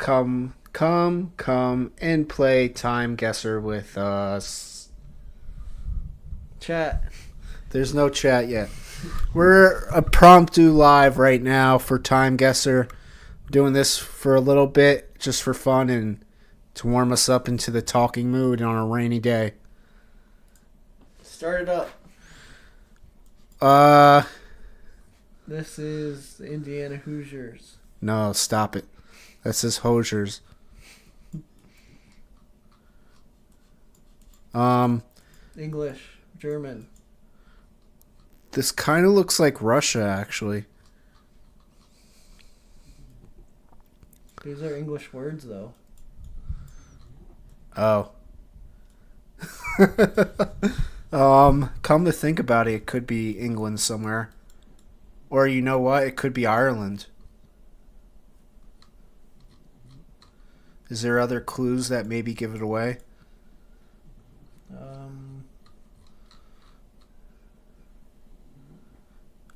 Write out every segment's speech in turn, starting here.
come and play Time Guesser with us. Chat. There's no chat yet. We're impromptu live right now for Time Guesser. Doing this for a little bit, just for fun and to warm us up into the talking mood on a rainy day. Start it up. This is the Indiana Hoosiers. No, stop it. That says Hosiers. English. German. This kind of looks like Russia, actually. These are English words, though. Oh. Come to think about it, it could be England somewhere. Or you know what? It could be Ireland. Is there other clues that maybe give it away?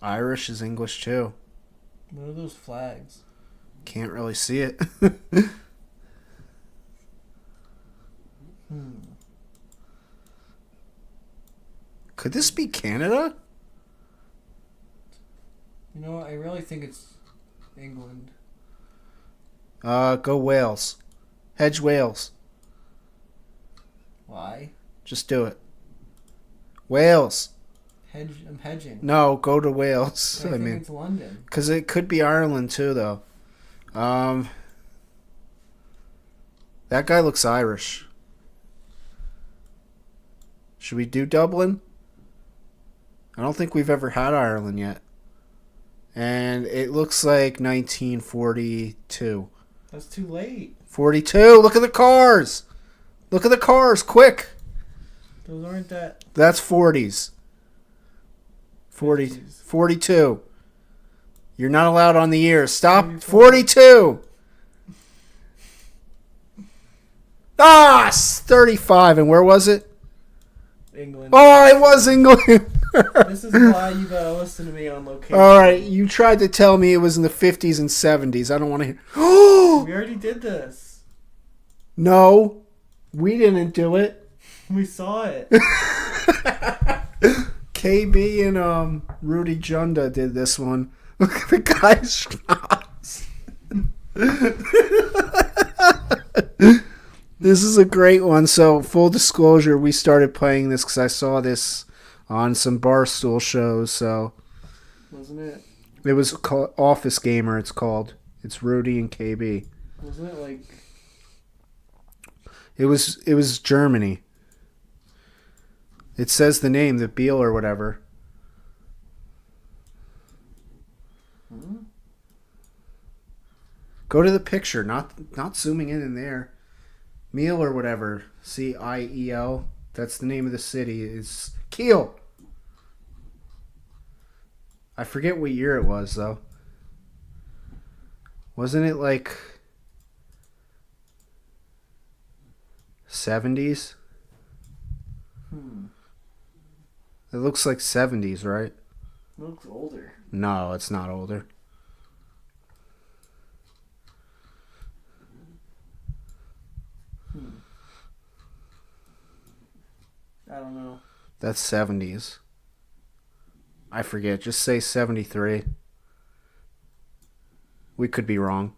Irish is English too. What are those flags? Can't really see it. Could this be Canada? You know what? I really think it's England. Go Wales. Hedge Wales. Why? Just do it. Wales. I'm hedging. No, go to Wales. I think it's London. Because it could be Ireland too, though. That guy looks Irish. Should we do Dublin? I don't think we've ever had Ireland yet. And it looks like 1942. That's too late. 42. Look at the cars. Look at the cars. Quick. Those aren't that. That's 40s. 42. You're not allowed on the year. Stop. 42. Ah, 35. And where was it? England. Oh, it was England. This is why you gotta listen to me on location. All right, you tried to tell me it was in the 50s and 70s. I don't want to hear. We already did this. No, we didn't do it. We saw it. KB and Rudy Junda did this one. Look at the guy's shots. This is a great one. So, full disclosure, we started playing this because I saw this on some Barstool shows. So, wasn't it? It was called Office Gamer. It's called. It's Rudy and KB. Wasn't it like? It was Germany. It says the name, the Beal or whatever. Go to the picture, not zooming in there. Meal or whatever. Ciel. That's the name of the city. It's Kiel. I forget what year it was, though. Wasn't it like 70s? It looks like 70s, right? It looks older. No, it's not older. I don't know. That's 70s. I forget. Just say 73. We could be wrong.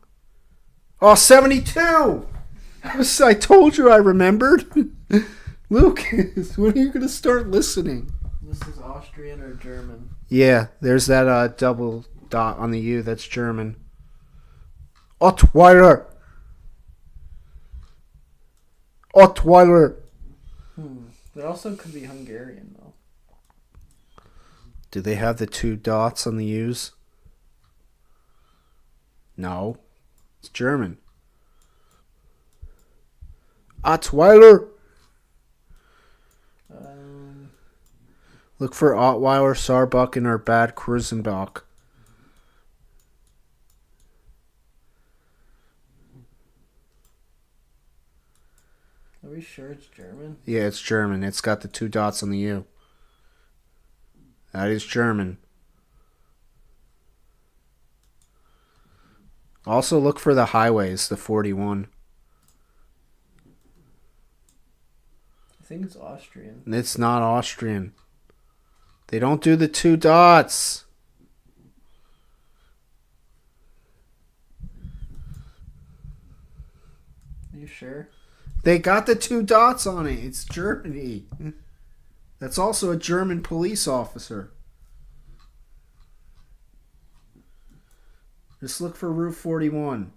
Oh, 72! I told you I remembered. Lucas, when are you going to start listening? This is Austrian or German? Yeah, there's that double dot on the U. That's German. Ottweiler. Ottweiler. It also could be Hungarian, though. Do they have the two dots on the U's? No. It's German. Ottweiler. Look for Ottweiler, Saarbrücken, or Bad Kreuznach. Are we sure it's German? Yeah, it's German. It's got the two dots on the U. That is German. Also, look for the highways, the 41. I think it's Austrian. It's not Austrian. They don't do the 2 dots. Are you sure? They got the 2 dots on it. It's Germany. That's also a German police officer. Just look for Route 41.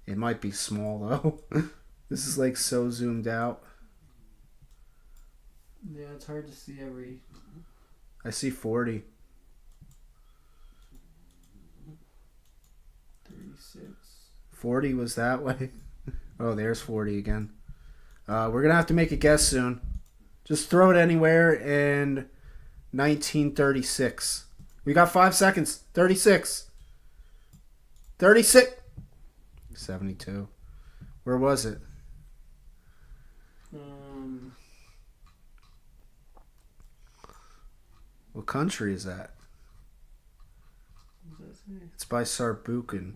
It might be small though. This is like so zoomed out. Yeah, it's hard to see every. I see 40. 36. 40 was that way. Oh, there's 40 again. We're going to have to make a guess soon. Just throw it anywhere in 1936. We got 5 seconds. 36. 36. 72. Where was it? What country is that? What does that say? It's by Saarbrücken.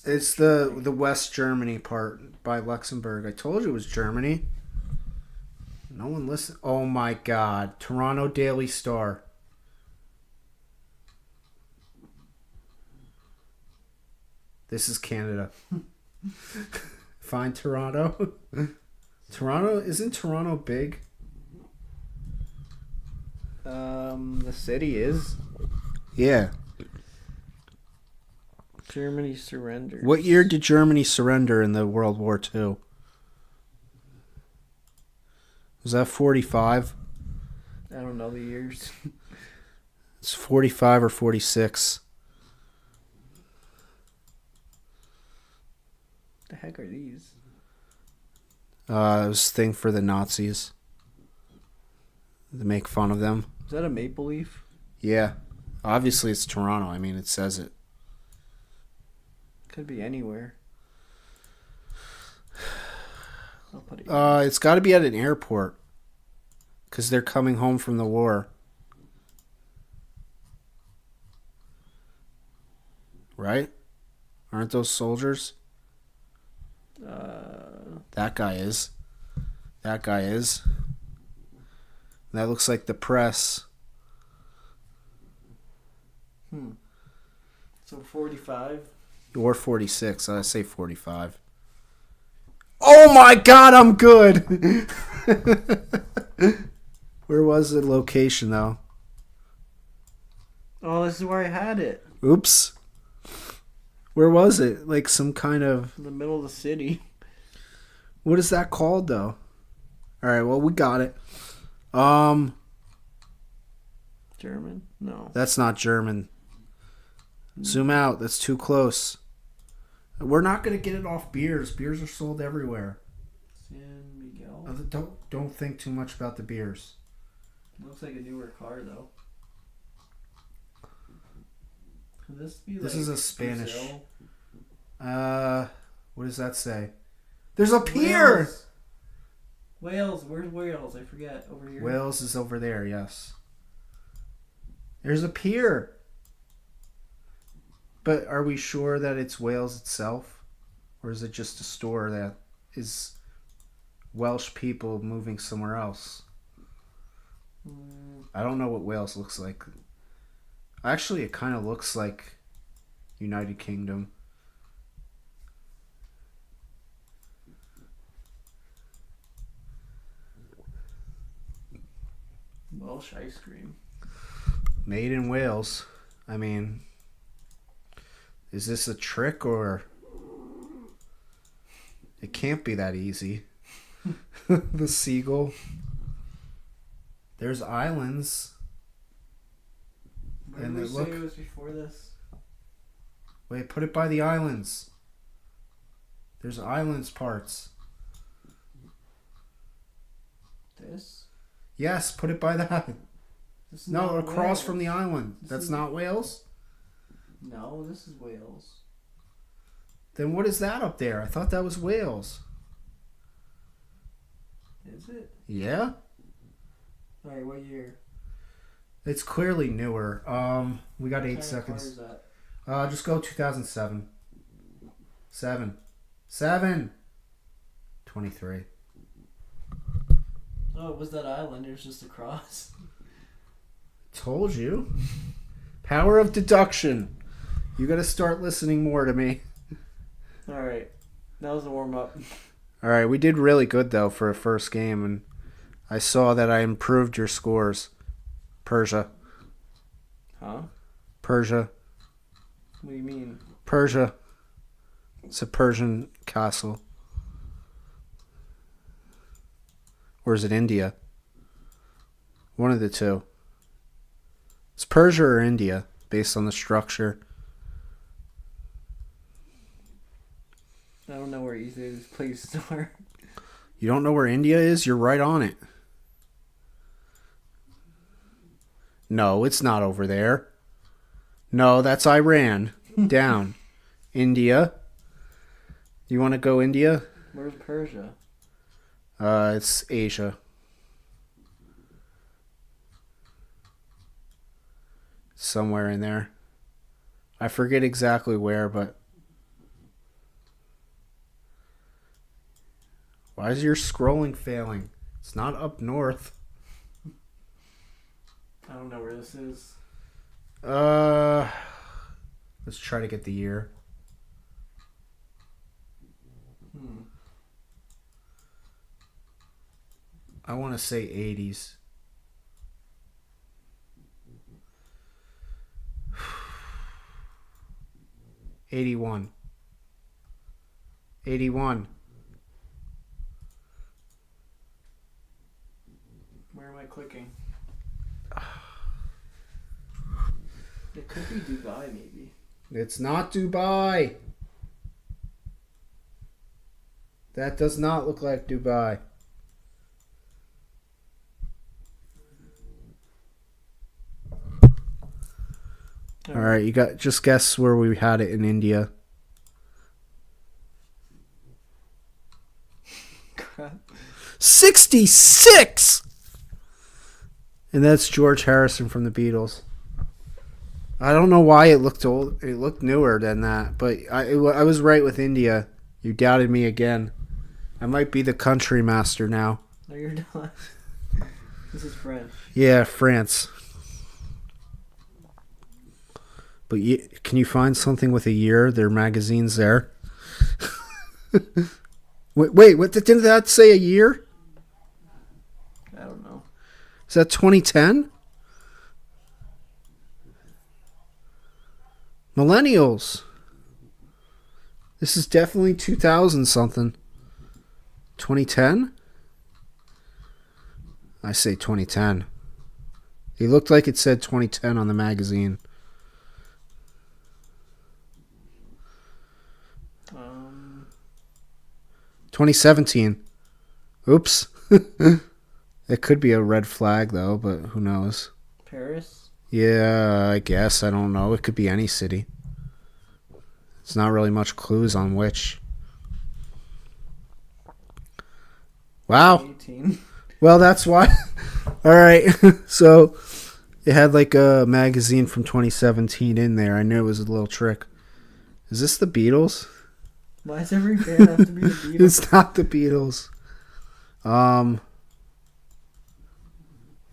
It's the West Germany part by Luxembourg. I told you it was Germany. No one listened. Oh my God. Toronto Daily Star. This is Canada. Find Toronto. Toronto, isn't Toronto big? The city is. Yeah. Germany surrendered. What year did Germany surrender in the World War II? Was that 45? I don't know the years. It's 45 or 46. The heck are these? It was a thing for the Nazis. To make fun of them. Is that a maple leaf? Yeah. Obviously it's Toronto. I mean, it says it. Could be anywhere. I'll put it. It's got to be at an airport. Because they're coming home from the war. Right? Aren't those soldiers? That guy is. That guy is. That looks like the press. So 45. Or 46. I say 45. Oh my God, I'm good. Where was the location though? Oh, this is where I had it. Oops. Where was it? Like some kind of... In the middle of the city. What is that called though? Alright, well we got it. German? No. That's not German. Zoom out. That's too close. We're not going to get it off beers. Beers are sold everywhere. San Miguel. Don't think too much about the beers. Looks like a newer car though. Could this be This like is a Spanish. Brazil? What does that say? There's a pier. Wales. Where's Wales? I forget. Over here. Wales is over there. Yes. There's a pier. But are we sure that it's Wales itself? Or is it just a store that is Welsh people moving somewhere else? I don't know what Wales looks like. Actually, it kind of looks like United Kingdom. Welsh ice cream. Made in Wales. I mean... Is this a trick or... It can't be that easy. The seagull. There's islands. Where did we say it was before this? Wait, put it by the islands. There's islands parts. This? Yes, put it by that. This is No, not across Wales. from the island. That's not Wales? No, this is Wales. Then what is that up there? I thought that was Wales. Is it? Yeah? Alright, what year? It's clearly newer. We got What 8 kind of car seconds. is that? Just go 2007. 7. 23. Oh, was that island? It was just across. Told you. Power of deduction. You got to start listening more to me. All right, that was a warm up. All right, we did really good though for a first game, and I saw that I improved your scores. Persia. Huh? Persia. What do you mean? Persia. It's a Persian castle. Or is it India? One of the two. It's Persia or India, based on the structure. I don't know where either of these places are. You don't know where India is? You're right on it. No, it's not over there. No, that's Iran. Down. India. You want to go India? Where's Persia? It's Asia. Somewhere in there. I forget exactly where, but... Why is your scrolling failing? It's not up north. I don't know where this is. Let's try to get the year. I want to say 80s. '81. 81. Where am I clicking? It could be Dubai, maybe. It's not Dubai. That does not look like Dubai. All right, you got just guess where we had it in India. Crap. 66. And that's George Harrison from the Beatles. I don't know why it looked old. It looked newer than that, but I was right with India. You doubted me again. I might be the country master now. No, you're not. This is French. Yeah, France. But can you find something with a year? Their magazine's there. wait, what didn't that say a year? I don't know. Is that 2010? Millennials. This is definitely 2000 something. 2010? I say 2010. It looked like it said 2010 on the magazine. 2017. Oops. It could be a red flag, though, but who knows? Paris? Yeah, I guess. I don't know. It could be any city. It's not really much clues on which. Wow. 18. Well, that's why. All right. So it had like a magazine from 2017 in there. I knew it was a little trick. Is this the Beatles? Why does every band have to be the Beatles? It's not the Beatles.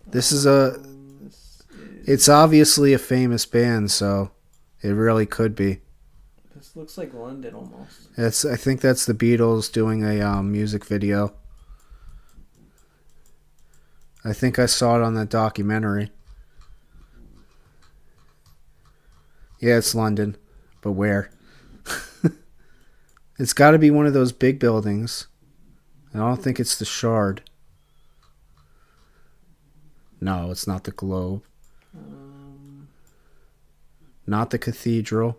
This is a... It's obviously a famous band, so it really could be. This looks like London almost. I think that's the Beatles doing a music video. I think I saw it on that documentary. Yeah, it's London. But where? It's got to be one of those big buildings. I don't think it's the Shard. No, it's not the Globe. Not the Cathedral.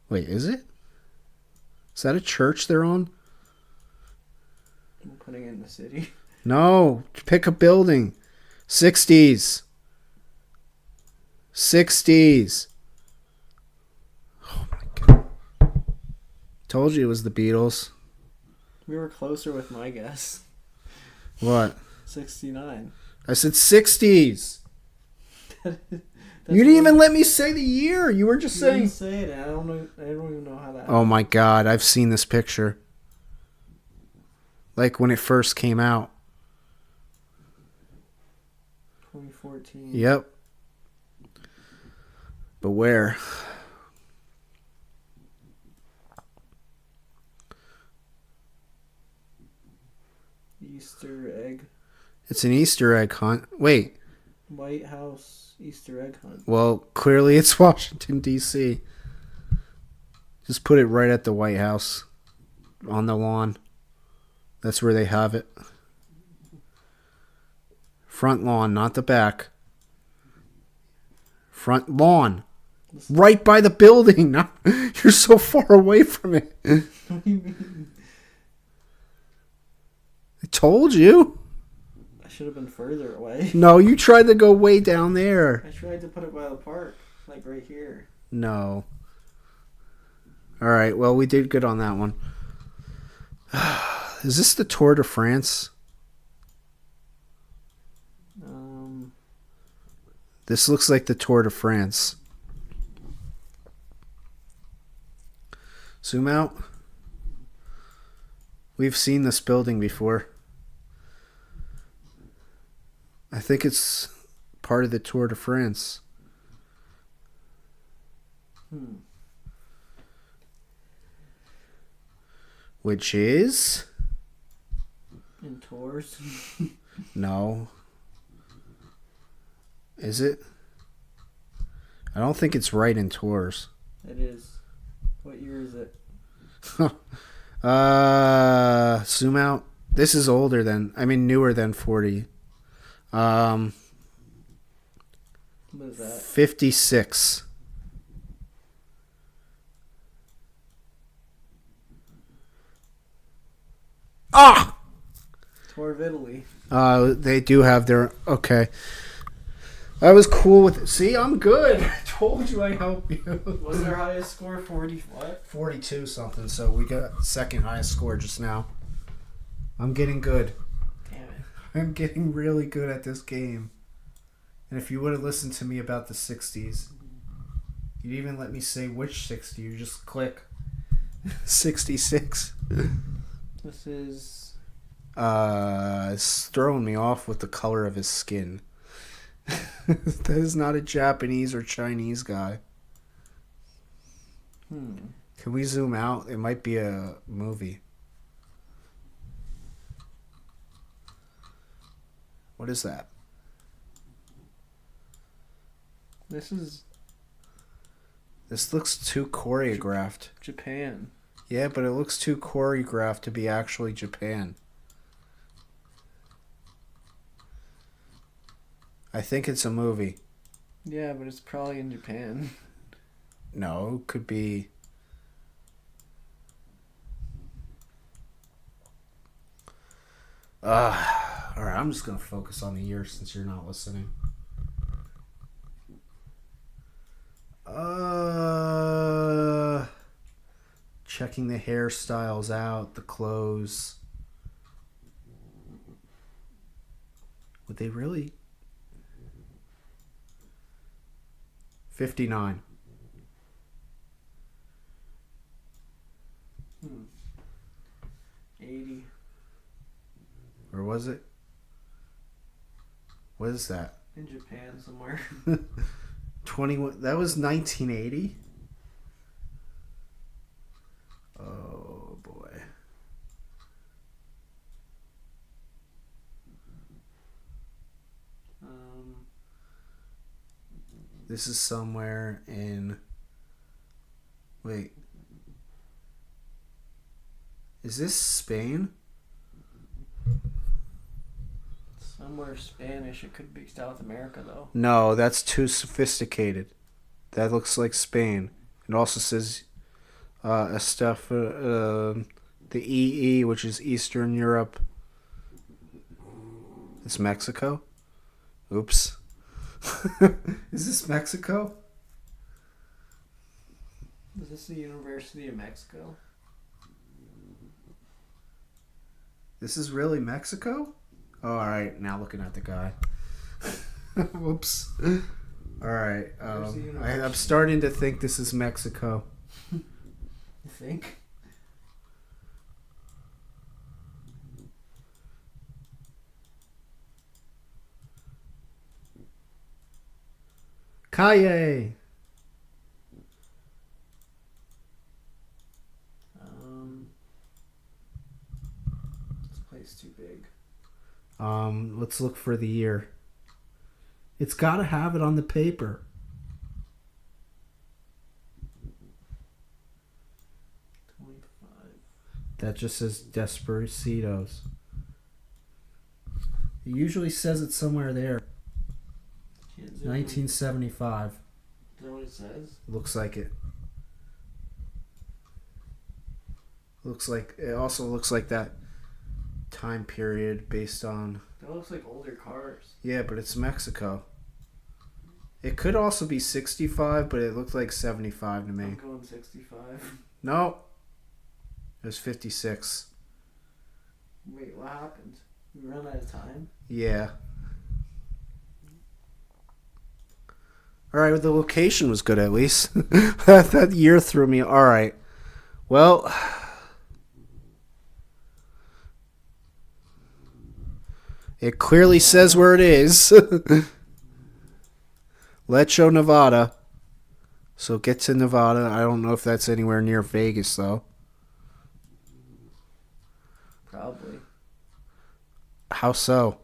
Wait, is it? Is that a church they're on? I'm putting it in the city. No, pick a building. 60s. 60s. Oh my god. Told you it was the Beatles. We were closer with my guess. What? 69. I said 60s. You didn't even let me say the year. You were just You saying. didn't say it. I don't know. I don't even know how that. Oh my God! I've seen this picture. Like when it first came out. 2014. Yep. But where? Easter egg. It's an Easter egg hunt. Wait. White House Easter egg hunt. Well, clearly it's Washington, D.C. Just put it right at the White House. On the lawn. That's where they have it. Front lawn, not the back. Front lawn. Right by the building. You're so far away from it. What do you mean? I told you. I should have been further away. No, you tried to go way down there. I tried to put it by the park, like right here. No. All right, well, we did good on that one. Is this the Tour de France? This looks like the Tour de France. Zoom out. We've seen this building before. I think it's part of the Tour de France. Which is? In Tours. No. Is it? I don't think it's right in Tours. It is. What year is it? Zoom out. This is newer than 40. What is that? 56. Ah! Tour of Italy. They do have their... Okay. I was cool with it. See, I'm good. I told you I help you. Was their highest score 40 what? 42 something, so we got second highest score just now. I'm getting good. Damn it. I'm getting really good at this game. And if you would have listened to me about the 60s, you'd even let me say which 60. You just click 66. This is... It's throwing me off with the color of his skin. That is not a Japanese or Chinese guy. Can we zoom out? It might be a movie. What is that? This is This looks too choreographed. Japan. Yeah, but it looks too choreographed to be actually Japan. I think it's a movie. Yeah, but it's probably in Japan. No, it could be... Alright, I'm just going to focus on the year since you're not listening. Checking the hairstyles out, the clothes. Would they really? 59. Hmm. 80. Or was it? What is that? In Japan somewhere. 21. That was 1980? Oh, boy. This is somewhere in... Wait. Is this Spain? Somewhere Spanish. It could be South America, though. No, that's too sophisticated. That looks like Spain. It also says the EE, which is Eastern Europe. It's Mexico? Oops. Is this Mexico? Is this the University of Mexico? This is really Mexico? Oh, alright. Now looking at the guy. Whoops. All right. Where's the I'm university? starting to think this is Mexico. You think? Calle. This place too big. Let's look for the year. It's got to have it on the paper. 25. That just says Desperados. It usually says it somewhere there. Can't zoom in. 1975. Is that what it says? Looks like it. It also looks like that time period based on. That looks like older cars. Yeah, but it's Mexico. It could also be 65, but it looked like 75 to me. I'm going 65. No. It was 56. Wait, what happened? We run out of time? Yeah. Alright, the location was good at least. That year threw me. Alright. Well. It clearly says where it is. Lecho, Nevada. So get to Nevada. I don't know if that's anywhere near Vegas, though. Probably. How so?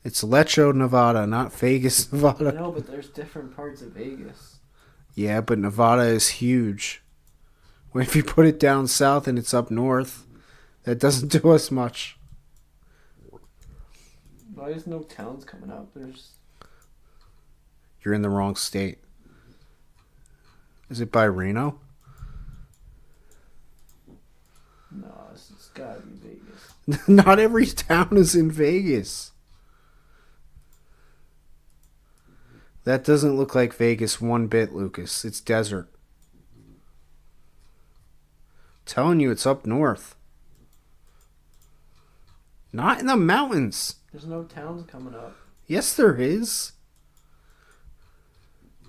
It's Lecho, Nevada, not Vegas, Nevada. No, but there's different parts of Vegas. Yeah, but Nevada is huge. Well, if you put it down south and it's up north, that doesn't do us much. Why is no towns coming up? You're in the wrong state. Is it by Reno? No, it's gotta be Vegas. Not every town is in Vegas. That doesn't look like Vegas one bit, Lucas. It's desert. Telling you it's up north. Not in the mountains. There's no towns coming up. Yes, there is.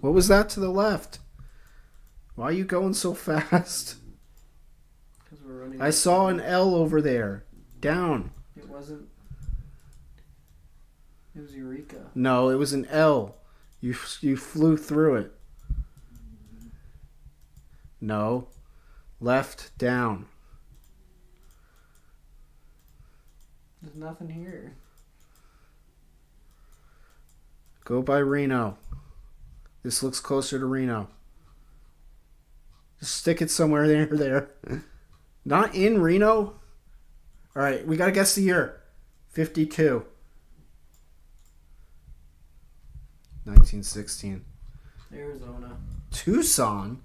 What was that to the left? Why are you going so fast? Because we're running. I saw an L over there. Down. It wasn't. It was Eureka. No, it was an L. You flew through it. No. Left, down. There's nothing here. Go by Reno. This looks closer to Reno. Just stick it somewhere there. Not in Reno? Alright, we gotta guess the year. 52. 1916. Arizona. Tucson?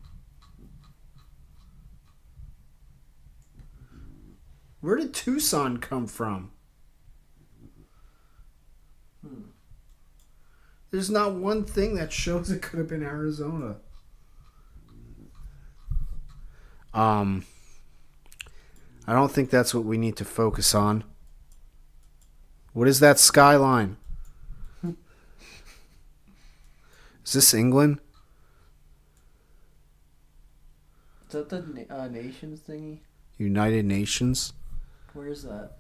Where did Tucson come from? There's not one thing that shows it could have been Arizona. I don't think that's what we need to focus on. What is that skyline? Is this England? Is that the nations thingy? United Nations? Where is that?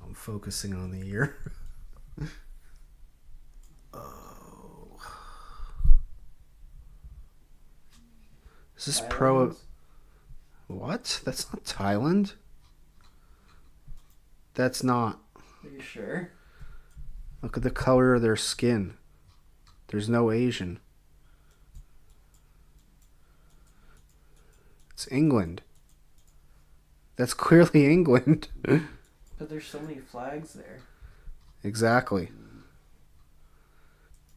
I'm focusing on the year. Oh. Is this pro... What? That's not Thailand? That's not. Are you sure? Look at the color of their skin. There's no Asian. It's England. That's clearly England. But there's so many flags there. Exactly.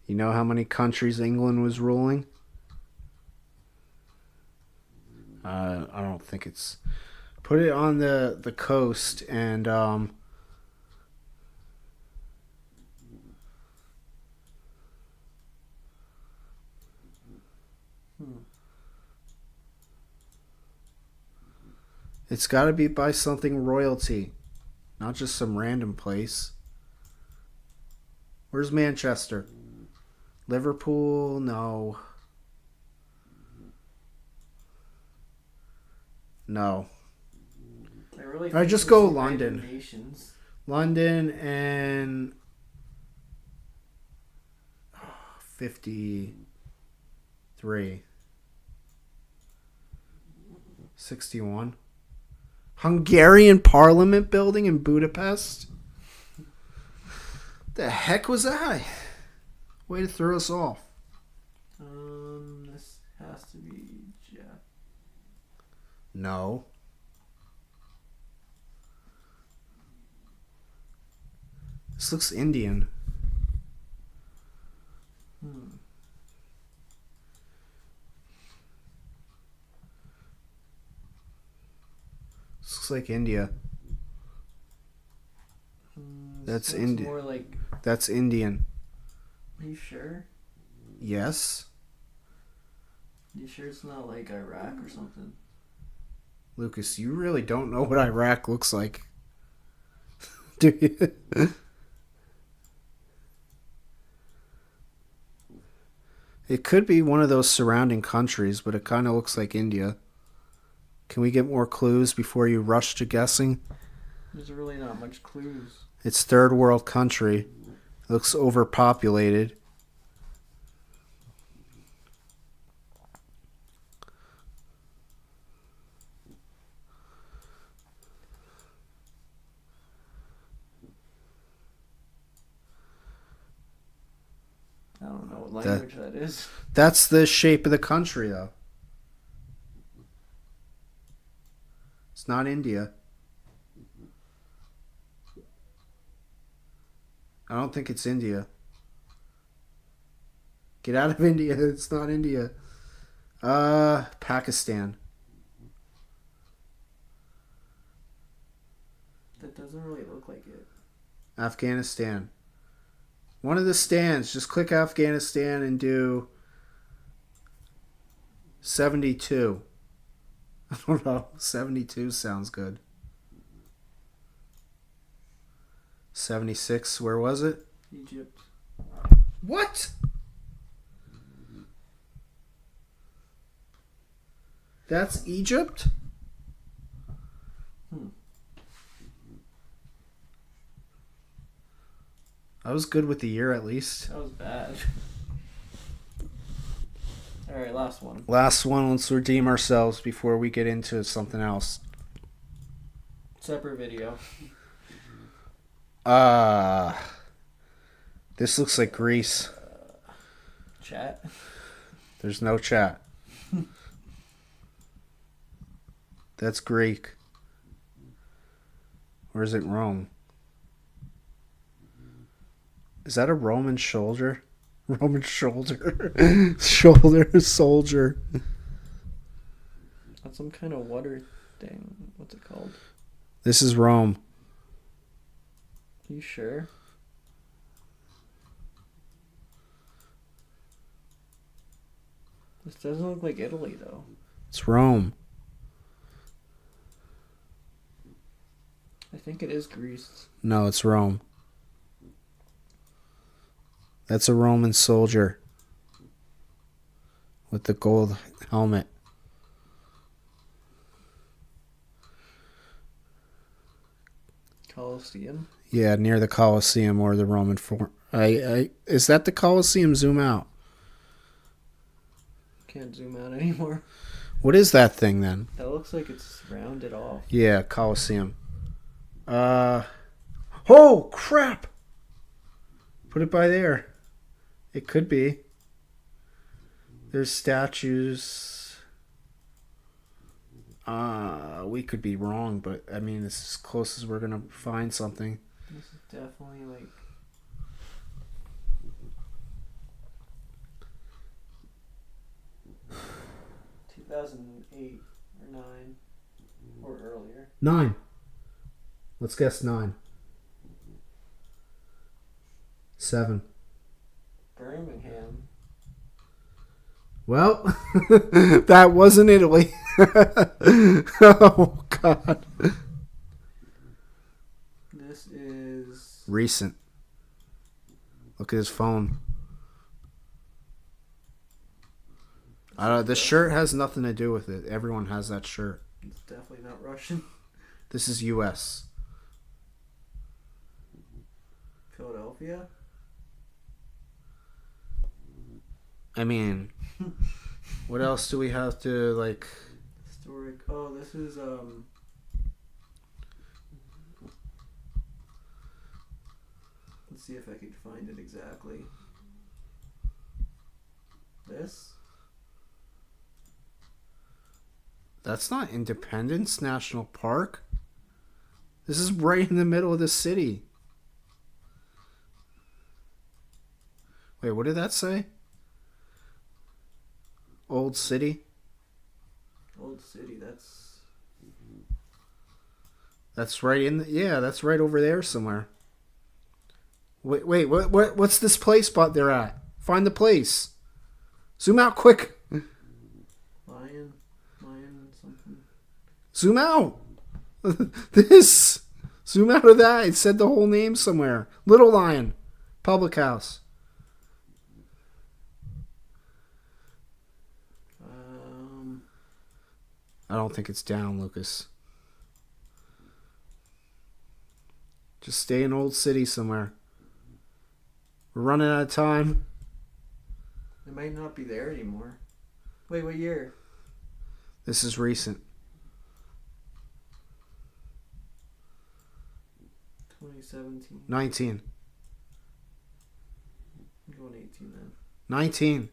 You know how many countries England was ruling? I don't think it's... Put it on the coast and... It's got to be by something royalty, not just some random place. Where's Manchester? Liverpool? No. No. I really All right, think just it's go the London. United Nations. London and 53. 61. Hungarian Parliament building in Budapest? The heck was that? Way to throw us off. This has to be Jeff. No. This looks Indian. This looks like India. That's looks Indian. more like. That's Indian. Are you sure? Yes. You sure it's not like Iraq or something? Lucas, you really don't know what Iraq looks like. Do you? It could be one of those surrounding countries, but it kind of looks like India. Can we get more clues before you rush to guessing? There's really not much clues. It's third world country. It looks overpopulated. I don't know what language that is. That's the shape of the country, though. It's not India. I don't think it's India. Get out of India. It's not India. Pakistan. That doesn't really look like it. Afghanistan. One of the stands. Just click Afghanistan and do 72. I don't know. 72 sounds good. 76. Where was it? Egypt. What? That's Egypt? I was good with the year at least. That was bad. Alright, last one. Last one. Let's redeem ourselves before we get into something else. Separate video. This looks like Greece. Chat. There's no chat. That's Greek. Or is it Rome? Is that a Roman shoulder? Roman shoulder. Shoulder soldier. That's some kind of water thing. What's it called? This is Rome. Are you sure? This doesn't look like Italy, though. It's Rome. I think it is Greece. No, it's Rome. That's a Roman soldier with the gold helmet. Colosseum? Yeah, near the Colosseum or the Roman Forum. Is that the Colosseum? Zoom out. Can't zoom out anymore. What is that thing then? That looks like it's rounded off. Yeah, Colosseum. Oh, crap! Put it by there. It could be. There's statues. We could be wrong, but I mean, it's as close as we're gonna find something. This is definitely like 2008 or 9 or earlier. 9. Let's guess 9. 7. Birmingham. Well, that wasn't Italy. Oh, God. This is Recent. Look at his phone. This shirt has nothing to do with it. Everyone has that shirt. It's definitely not Russian. This is U.S. Philadelphia? I mean, what else do we have to, like... Historic. Oh, this is, Let's see if I can find it exactly. This? That's not Independence National Park. This is right in the middle of the city. Wait, what did that say? Old City? Old City, That's right in the... Yeah, that's right over there somewhere. Wait, what's this place spot they're at? Find the place. Zoom out quick. Lion something. Zoom out. This. Zoom out of that. It said the whole name somewhere. Little Lion. Public House. I don't think it's down, Lucas. Just stay in Old City somewhere. We're running out of time. It might not be there anymore. Wait, what year? This is recent. 2017. 19. I'm going 18 then. 19.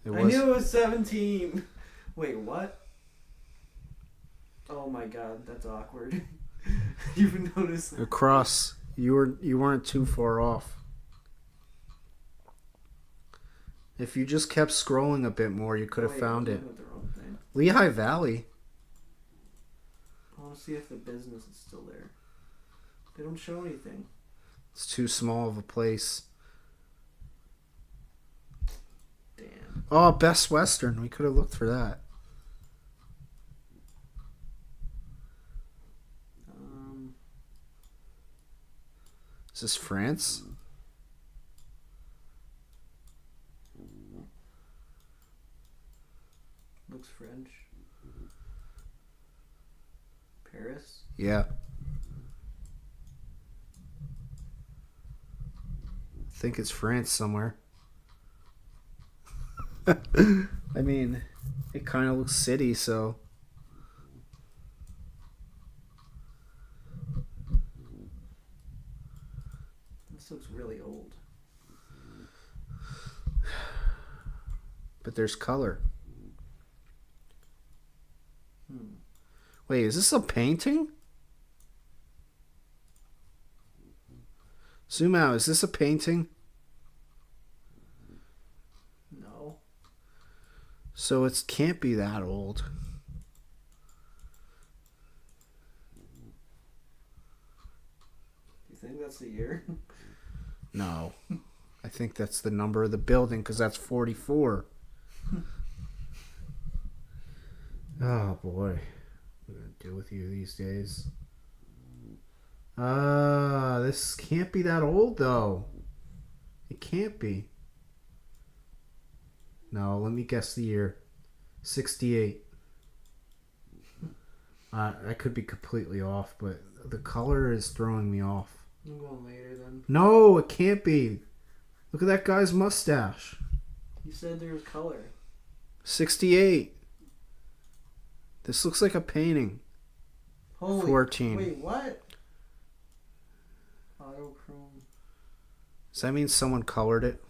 I knew it was 17. Wait, what? Oh my god, that's awkward. You even noticed that? Across. You weren't too far off. If you just kept scrolling a bit more, you could have found it. The wrong thing. Lehigh Valley. I want to see if the business is still there. They don't show anything. It's too small of a place. Damn. Oh, Best Western. We could have looked for that. Is this France? Looks French. Paris? Yeah. I think it's France somewhere. I mean, it kind of looks city, so... This looks really old. But there's color. Wait, is this a painting? Zoom out. Is this a painting? No. So it can't be that old. You think that's the year? No. I think that's the number of the building because that's 44. Oh, boy. What am I going to do with you these days? This can't be that old, though. It can't be. No, let me guess the year. 68. I could be completely off, but the color is throwing me off. I'm going later then. No, it can't be. Look at that guy's mustache. You said there was color. 68. This looks like a painting. Holy 14. Wait, what? Autochrome. Does that mean someone colored it?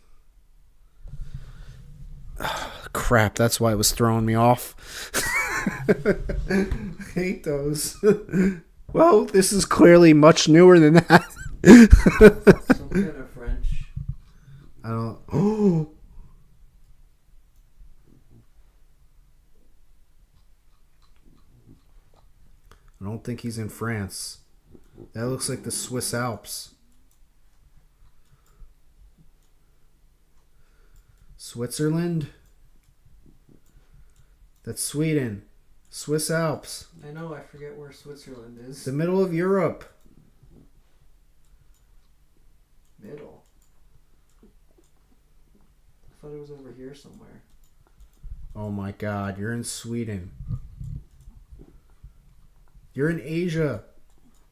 Crap, that's why it was throwing me off. I hate those. Well, this is clearly much newer than that. Some kind of French. I don't... Oh! I don't think he's in France. That looks like the Swiss Alps. Switzerland? That's Sweden. Swiss Alps. I know, I forget where Switzerland is. The middle of Europe. was over here somewhere. Oh my god, you're in Sweden. You're in Asia.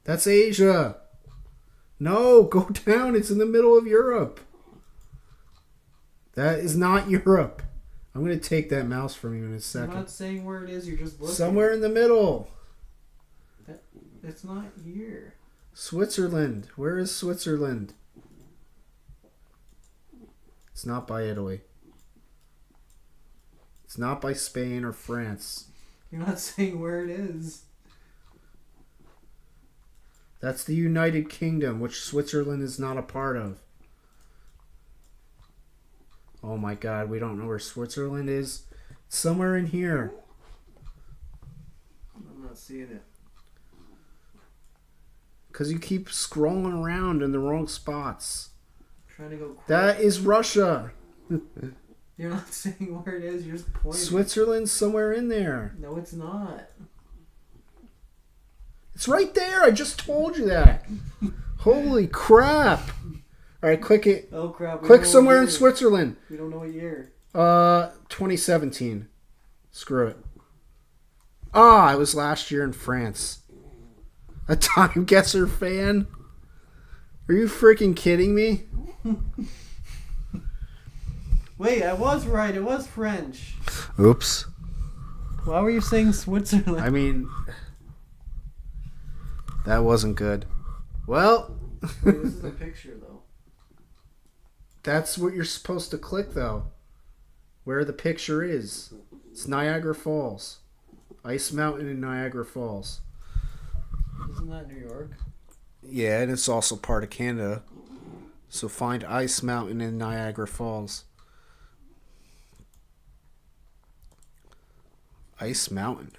That's Asia. No, go down. It's in the middle of Europe. That is not Europe. I'm going to take that mouse from you in a second. I'm not saying where it is, you're just looking. Somewhere in the middle. It's not here. Switzerland. Where is Switzerland? It's not by Italy. It's not by Spain or France. You're not saying where it is. That's the United Kingdom, which Switzerland is not a part of. Oh my god, we don't know where Switzerland is. It's somewhere in here. I'm not seeing it. Because you keep scrolling around in the wrong spots. I'm trying to go quick. That is Russia. You're not saying where it is, you're just pointing. Switzerland's somewhere in there. No, it's not. It's right there. I just told you that. Holy crap. All right, click it. Oh crap. Click somewhere in Switzerland. We don't know what year. 2017. Screw it. Ah, it was last year in France. A TimeGuessr fan? Are you freaking kidding me? Wait, I was right. It was French. Oops. Why were you saying Switzerland? I mean, that wasn't good. Well, Wait, this is a picture though. That's what you're supposed to click though. Where the picture is. It's Niagara Falls. Ice Mountain in Niagara Falls. Isn't that New York? Yeah, and it's also part of Canada. So find Ice Mountain in Niagara Falls. Ice Mountain.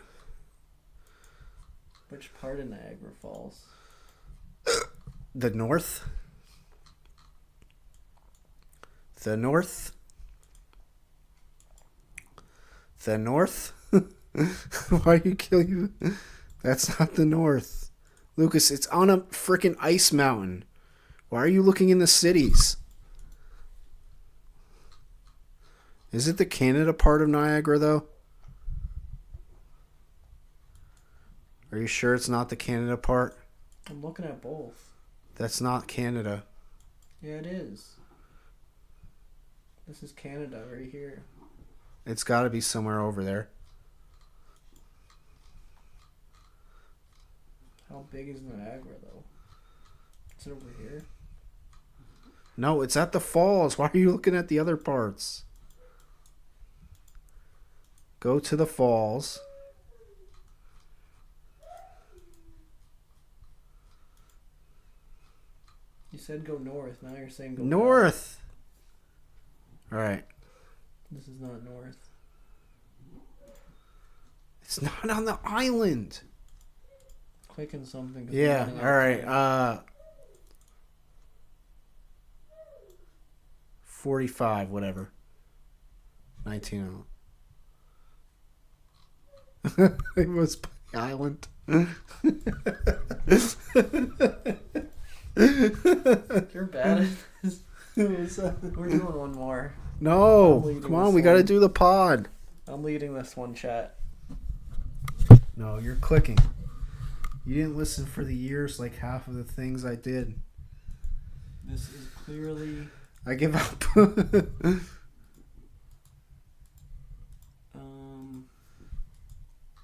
Which part of Niagara Falls? The north? The north? The north? Why are you killing me? That's not the north. Lucas, it's on a freaking ice mountain. Why are you looking in the cities? Is it the Canada part of Niagara, though? Are you sure it's not the Canada part? I'm looking at both. That's not Canada. Yeah, it is. This is Canada right here. It's got to be somewhere over there. How big is Niagara, though? It's over here. No, it's at the falls. Why are you looking at the other parts? Go to the falls. You said go north. Now you're saying go North. All right. This is not north. It's not on the island. Clicking something. Yeah. All right. 45, whatever. 19. It was by the island. You're bad at this. We're doing one more. No, come on, we got to do the pod. I'm leading this one, chat. No, you're clicking. You didn't listen for the years like half of the things I did. This is clearly... I give up.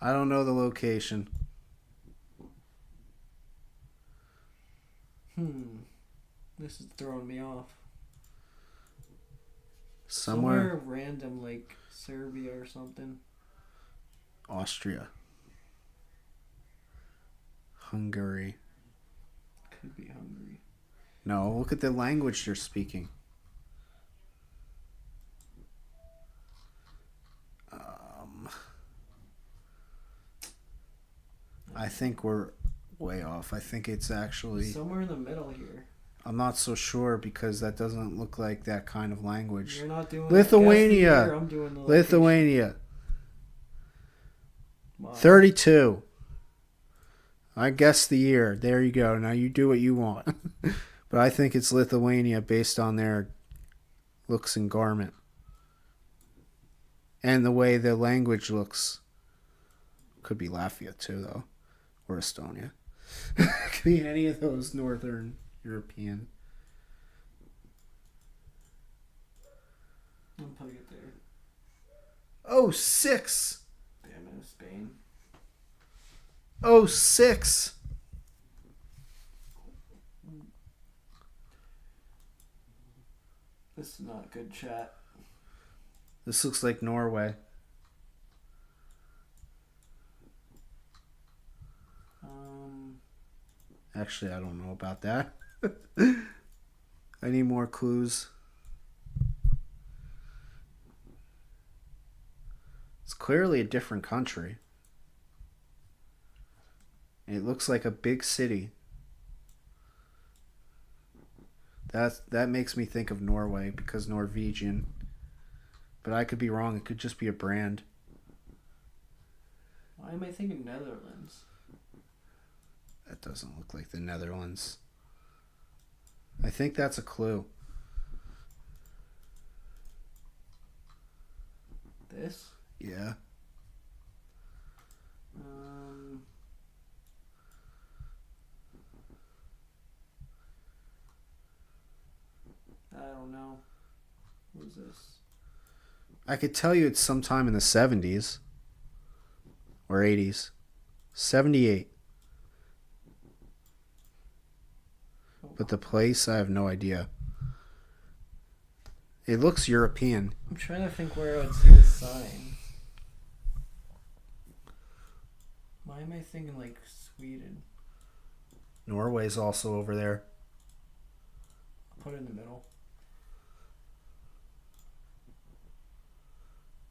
I don't know the location. This is throwing me off. Somewhere random, like Serbia or something. Austria. Hungary. Could be Hungary. No, look at the language they're speaking. I think we're way off. I think it's actually... somewhere in the middle here. I'm not so sure because that doesn't look like that kind of language. You're not doing Lithuania. I'm doing the Lithuania. Wow. 32. I guessed the year. There you go. Now you do what you want. But I think it's Lithuania based on their looks and garment. And the way the language looks. Could be Latvia too, though. Or Estonia. Could be any of those Northern European. I'll put it there. Oh, 6. Damn it, Spain. Oh, 6. This is not good chat. This looks like Norway. Actually, I don't know about that. I need more clues. It's clearly a different country. It looks like a big city. That makes me think of Norway because Norwegian. But I could be wrong. It could just be a brand. Why am I thinking Netherlands? That doesn't look like the Netherlands. I think that's a clue. This? Yeah. I don't know. What is this? I could tell you it's sometime in the 70s. Or 80s. 78. But the place, I have no idea. It looks European. I'm trying to think where I would see the sign. Why am I thinking like Sweden? Norway's also over there. I'll put it in the middle.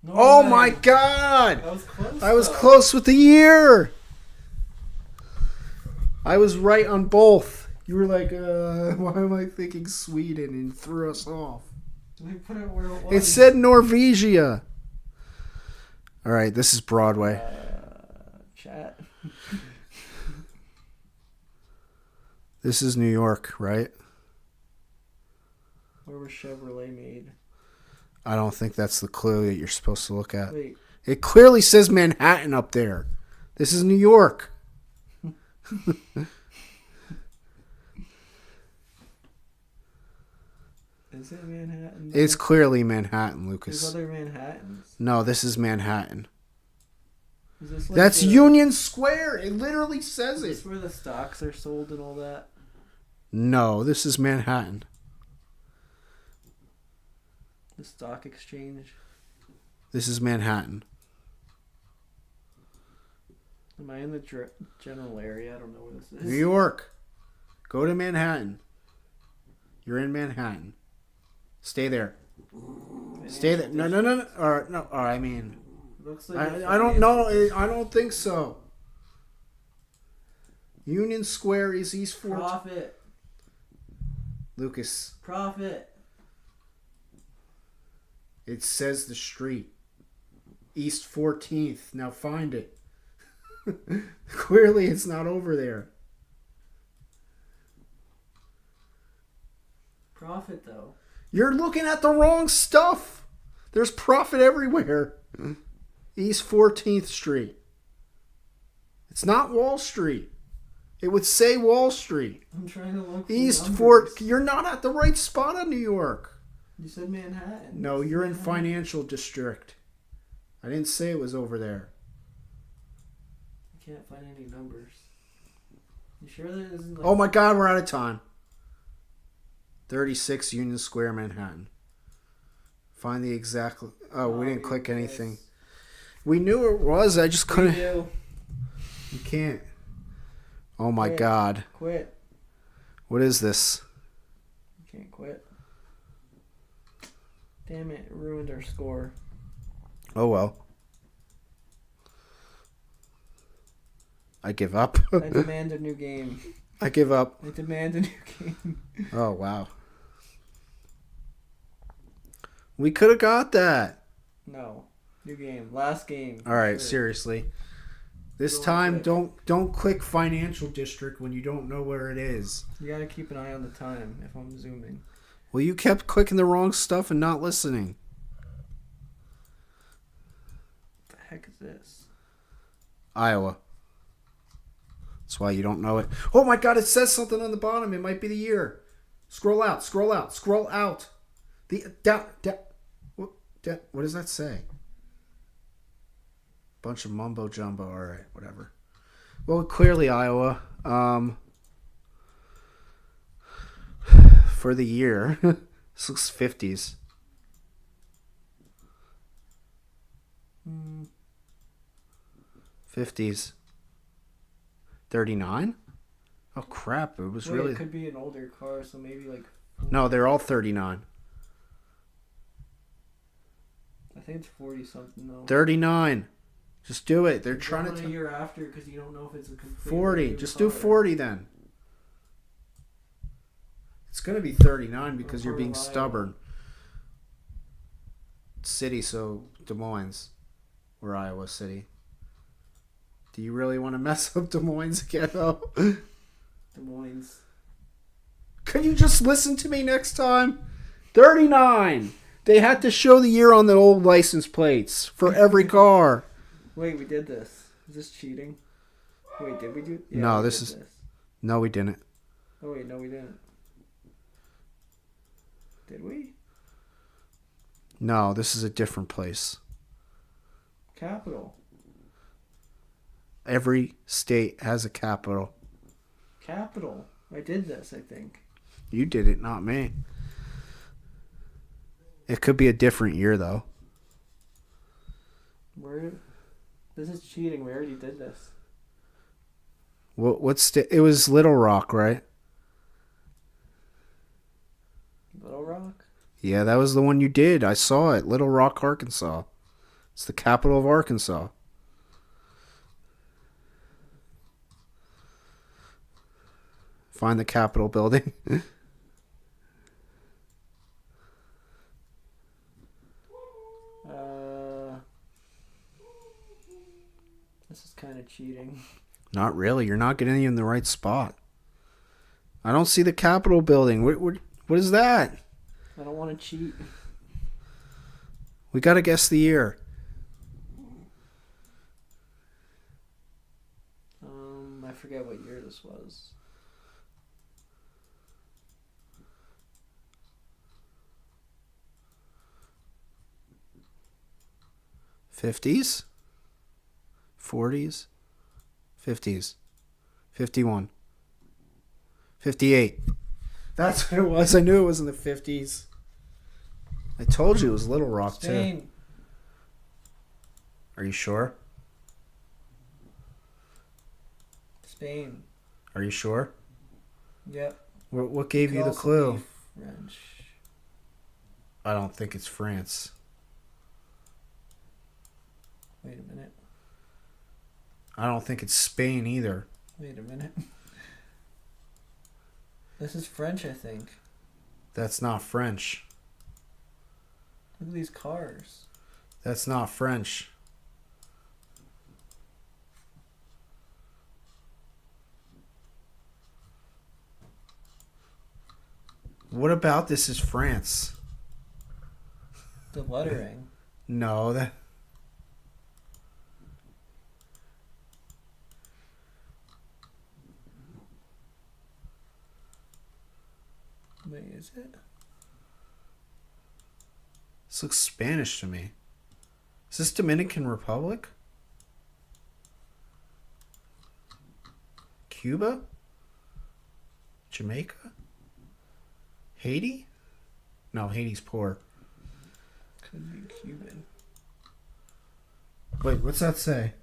Norway. Oh my god! I was close. I was close with the year! I was right on both. You were like, why am I thinking Sweden? And threw us off. We put it where it was. It said Norwegia. Alright, this is Broadway. Chat. This is New York, right? Where was Chevrolet made? I don't think that's the clue that you're supposed to look at. Wait. It clearly says Manhattan up there. This is New York. Is it Manhattan? Though? It's clearly Manhattan, Lucas. There's other Manhattans. No, this is Manhattan. Is this like That's Union Square. It literally says Is this it. where the stocks are sold and all that? No, this is Manhattan. The stock exchange? This is Manhattan. Am I in the general area? I don't know where this is. New York. Go to Manhattan. You're in Manhattan. Stay there. Stay there. No. Or I mean, Looks like I don't know. I don't think so. Union Square is East 14th. Profit. Lucas. Profit. It says the street. East 14th. Now find it. Clearly it's not over there. Profit, though. You're looking at the wrong stuff. There's profit everywhere. East 14th Street. It's not Wall Street. It would say Wall Street. I'm trying to look for East numbers. Fort. You're not at the right spot of New York. You said Manhattan. No, you're in Financial District. I didn't say it was over there. I can't find any numbers. You sure that isn't like... Oh my God, we're out of time. 36 Union Square, Manhattan. Find the exact... Oh, we didn't click anything. We knew it was. I just couldn't... You can't. Oh my Quit. God. Quit. What is this? You can't quit. Damn it. It ruined our score. Oh well. I give up. I demand a new game. I give up. I demand a new game. Oh wow. We could have got that. No. New game. Last game. All right, Sure. seriously. This Don't time, click. don't click Financial District when you don't know where it is. You gotta keep an eye on the time if I'm zooming. Well, you kept clicking the wrong stuff and not listening. heck is this? Iowa. That's why you don't know it. Oh my God! It says something on the bottom. It might be the year. Scroll out. Scroll out. Scroll out. The down. What does that say? Bunch of mumbo jumbo. All right, whatever. Well, clearly Iowa. For the year, this looks 50s. 50s. 39? Oh crap! It was really. It could be an older car, so maybe like. No, they're all 39. I think it's 40 something though. 39. Just do it. They're trying to. A year after, because you don't know if it's a complete. 40. Just do 40 then. It's gonna be 39 because you're being stubborn. City, so Des Moines, or Iowa City. Do you really want to mess up Des Moines again, though? Des Moines. Can you just listen to me next time? 39. They had to show the year on the old license plates for every car. Wait, we did this. Is this cheating? Wait, did we do? Yeah, no, this. No, we didn't. Oh wait, no, we didn't. Did we? No, this is a different place. Capital. Every state has a capital. Capital. I did this, I think. You did it, not me. It could be a different year, though. This is cheating. We already did this. It was Little Rock, right? Little Rock? Yeah, that was the one you did. I saw it. Little Rock, Arkansas. It's the capital of Arkansas. Find the Capitol building. This is kind of cheating. Not really. You're not getting in the right spot. I don't see the Capitol building. What is that? I don't want to cheat. We got to guess the year. I forget what year this was. '50s, '40s, '50s, '51, '58. That's what it was. I knew it was in the '50s. I told you it was Little Rock Spain. too. Are you sure? Spain. Are you sure? Yep. What gave you the clue? French. I don't think it's France. Wait a minute. I don't think it's Spain either. Wait a minute. This is French, I think. That's not French. Look at these cars. That's not French. What about this is France? The lettering. No, that. Wait, is it? This looks Spanish to me. Is this Dominican Republic? Cuba? Jamaica? Haiti? No, Haiti's poor. Could be Cuban. Wait, what's that say?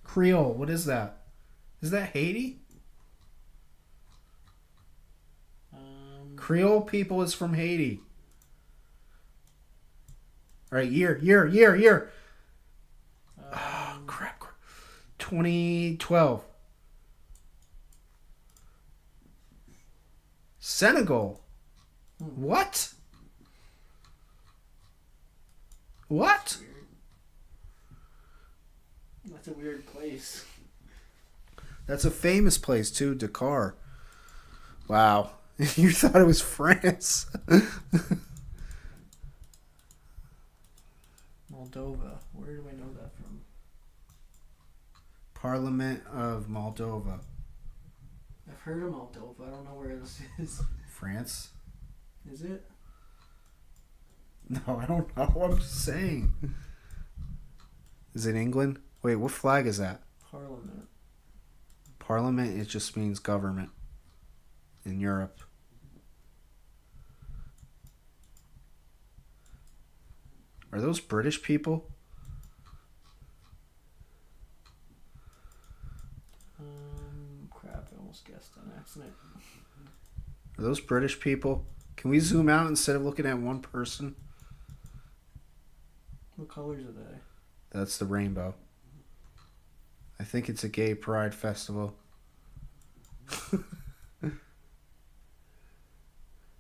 Creole, what is that? Is that Haiti? Creole people is from Haiti. All right, year. Oh, crap. 2012. Senegal. What? What? That's a weird place. That's a famous place too, Dakar. Wow. You thought it was France. Moldova. Where do I know that from? Parliament of Moldova. I've heard of Moldova. I don't know where this is. France? Is it? No, I don't know. I'm just saying. Is it England? Wait, what flag is that? Parliament. Parliament, it just means government in Europe. Are those British people? Crap, I almost guessed on accident. Are those British people? Can we zoom out instead of looking at one person? What colors are they? That's the rainbow. I think it's a gay pride festival.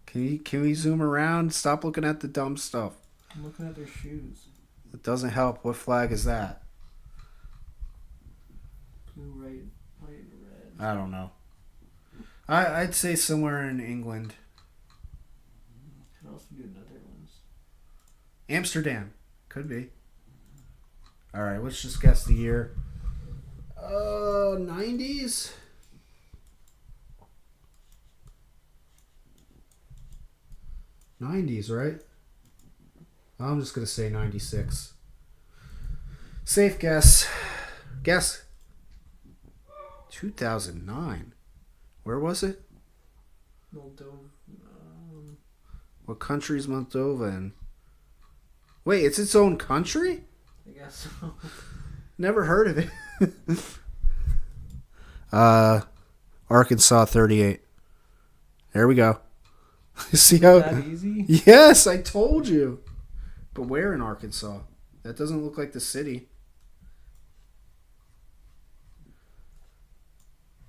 Can we zoom around? Stop looking at the dumb stuff. I'm looking at their shoes. It doesn't help. What flag is that? Blue, white, and red. I don't know. I'd say somewhere in England. Could also be the Netherlands. Amsterdam. Could be. Alright, let's just guess the year. 90s? 90s, right? I'm just going to say 96. Safe guess. Guess. 2009. Where was it? Moldova. What country is Moldova in? Wait, it's its own country? I guess so. Never heard of it. Arkansas 38. There we go. See how That easy? Yes, I told you. But where in Arkansas? That doesn't look like the city.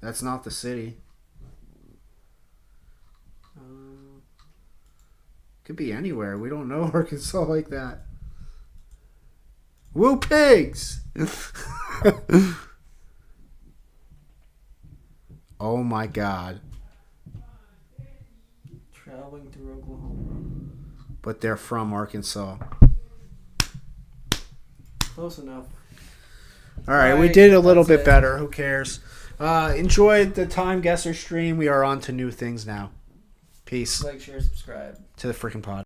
That's not the city. Could be anywhere. We don't know Arkansas like that. Woo pigs! Oh my god. Traveling through Oklahoma. But they're from Arkansas. Close enough. Alright, we did a little bit better. Who cares? Enjoyed the TimeGuessr stream. We are on to new things now. Peace. Like, share, subscribe. To the freaking pod.